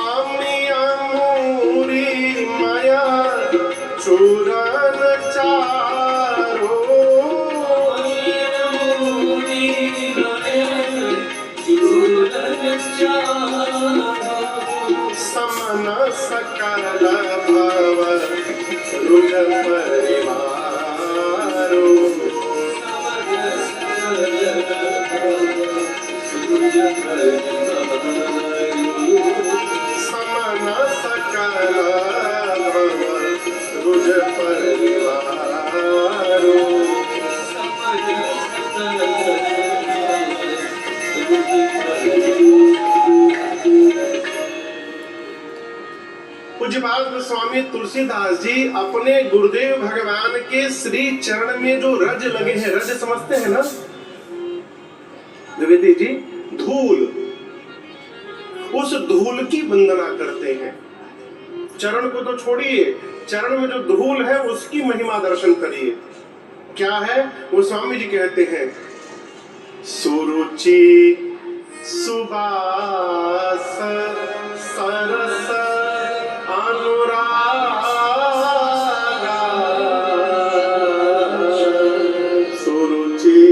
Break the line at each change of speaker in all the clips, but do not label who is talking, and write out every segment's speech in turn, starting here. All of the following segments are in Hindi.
आमी आमूरी माया चूरन चारो, समन सकल भव रुज परिवारो, समन सकल भव रुज परिवारो। पूज्यपाद गोस्वामी तुलसीदास जी अपने गुरुदेव भगवान के श्री चरण में जो रज लगे हैं, रज समझते हैं ना द्विवेदी जी, धूल, उस धूल की वंदना करते हैं। चरण को तो छोड़िए, चरण में जो धूल है उसकी महिमा दर्शन करिए। क्या है वो? स्वामी जी कहते हैं, सुरुचि सुबास सरस अनुरागा, सुरुचि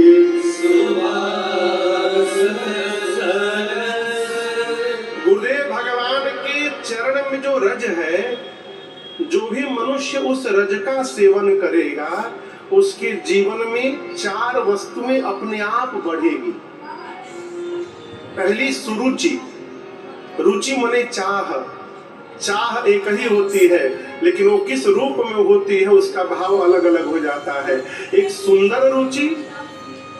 सुबास सरस। गुरुदेव भगवान के चरण में जो रज है, जो भी मनुष्य उस रज का सेवन करेगा उसके जीवन में 4 वस्तुएं अपने आप बढ़ेगी। पहली सुरुचि, रुचि माने चाह। चाह एक ही होती है लेकिन वो किस रूप में होती है उसका भाव अलग अलग हो जाता है। एक सुंदर रुचि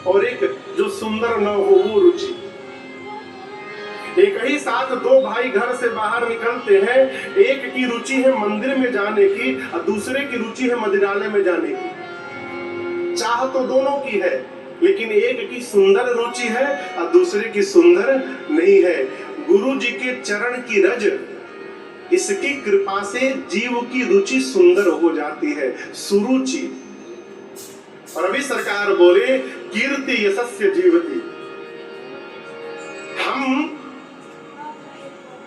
और एक जो सुंदर न हो वो रुचि। एक ही साथ 2 भाई घर से बाहर निकलते हैं, एक की रुचि है मंदिर में जाने की और दूसरे की रुचि है मदिरालय में जाने की। चाह तो दोनों की है लेकिन एक की सुंदर रुचि है और दूसरे की सुंदर नहीं है। गुरु जी के चरण की रज, इसकी कृपा से जीव की रुचि सुंदर हो जाती है, सुरुचि। और अभी सरकार बोले कीर्ति यशस्य जीवति। हम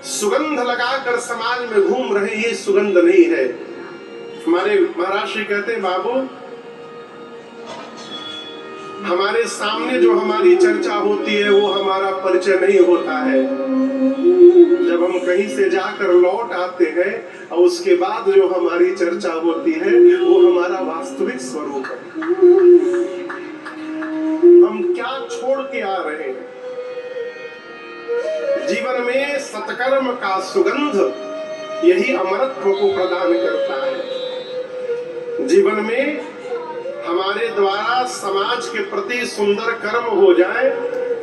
सुगंध लगाकर समाज में घूम रहे, ये सुगंध नहीं है। हमारे महाराज श्री कहते हैं, बाबू हमारे सामने जो हमारी चर्चा होती है वो हमारा परिचय नहीं होता है। जब हम कहीं से जाकर लौट आते हैं और उसके बाद जो हमारी चर्चा होती है वो हमारा वास्तविक स्वरूप है। हम क्या छोड़ के आ रहे हैं? जीवन में सत्कर्म का सुगंध यही अमरत्व को प्रदान करता है। जीवन में हमारे द्वारा समाज के प्रति सुंदर कर्म हो जाए,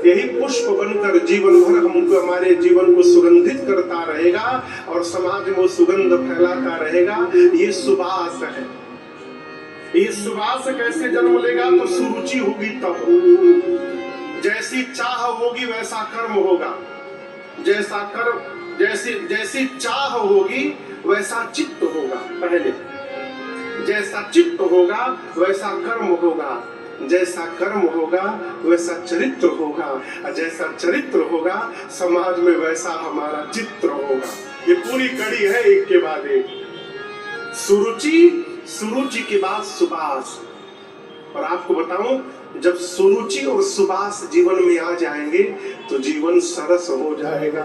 यही पुष्प बनकर जीवन भर हमको, हमारे जीवन को सुगंधित करता रहेगा और समाज में वो सुगंध फैलाता रहेगा। ये सुबास है। ये सुबास कैसे जन्म लेगा? तो सुरुचि होगी तब। जैसी चाह होगी वैसा कर्म होगा, जैसा कर्म, जैसी चाह होगी वैसा चित्त होगा। पहले जैसा चित्त होगा वैसा कर्म होगा, जैसा कर्म होगा वैसा चरित्र होगा, और जैसा चरित्र होगा समाज में वैसा हमारा चित्र होगा। ये पूरी कड़ी है, एक के बाद एक। सुरुचि, सुरुचि के बाद सुबास। और आपको बताऊं, जब सुरुचि और सुबास जीवन में आ जाएंगे तो जीवन सरस हो जाएगा।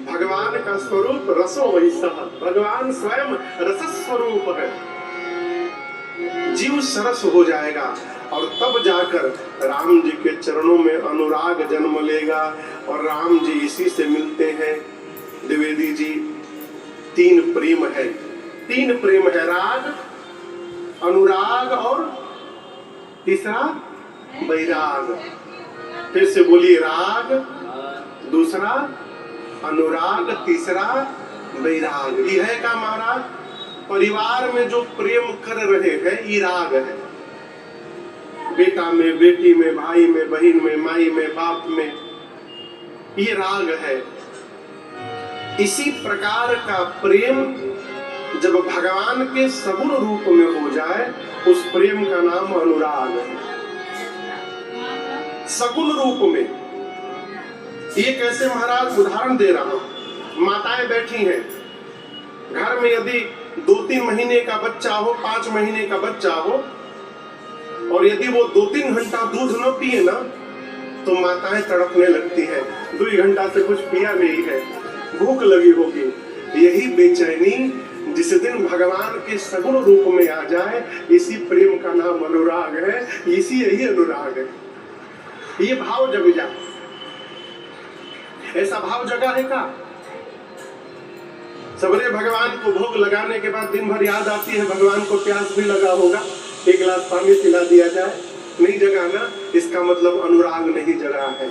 भगवान का स्वरूप रसो वैसा, भगवान स्वयं रस स्वरूप है। जीव सरस हो जाएगा और तब जाकर राम जी के चरणों में अनुराग जन्म लेगा और राम जी इसी से मिलते हैं। द्विवेदी जी, 3 प्रेम है, 3 प्रेम है, राग, अनुराग और तीसरा वैराग। फिर से बोलिए, राग, दूसरा अनुराग, तीसरा वैराग। ये है का महाराज? परिवार में जो प्रेम कर रहे हैं ये राग है। बेटा में, बेटी में, भाई में, बहन में, माई में, बाप में, ये राग है। इसी प्रकार का प्रेम जब भगवान के सगुण रूप में हो जाए उस प्रेम का नाम अनुराग है। सगुण रूप में ये कैसे महाराज? उदाहरण दे रहा हूं। माताएं बैठी हैं घर में, यदि 2-3 महीने का बच्चा हो, 5 महीने का बच्चा हो, और यदि वो 2-3 घंटा दूध न पिए ना, तो माताएं तड़पने लगती हैं। 2 घंटा से कुछ पिया नहीं है, भूख लगी होगी। यही बेचैनी जिस दिन भगवान के सगुण रूप में आ जाए, इसी प्रेम का नाम अनुराग है, इसी यही अनुराग है। ये भाव जग जाए। ऐसा भाव जगा है का? सबरे भगवान को भोग लगाने के बाद दिन भर याद आती है, भगवान को प्यास भी लगा होगा, 1 गिलास पानी पिला दिया जाए, नहीं जगा ना, इसका मतलब अनुराग नहीं जगा है।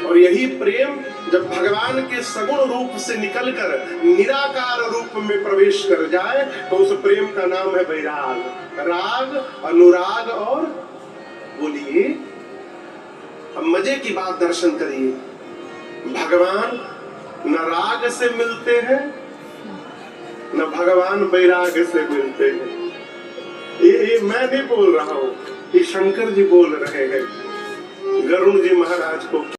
और यही प्रेम जब भगवान के सगुण रूप से निकलकर निराकार रूप में प्रवेश कर जाए, तो उस प्रेम का नाम है वैराग। राग, अनुराग और बोलिए, अब मजे की बात दर्शन करिए, भगवान न राग से मिलते हैं, न भगवान वैराग से मिलते हैं। ये मैं नहीं बोल रहा हूं, ये शंकर जी बोल रहे हैं। गरुण जी महाराज को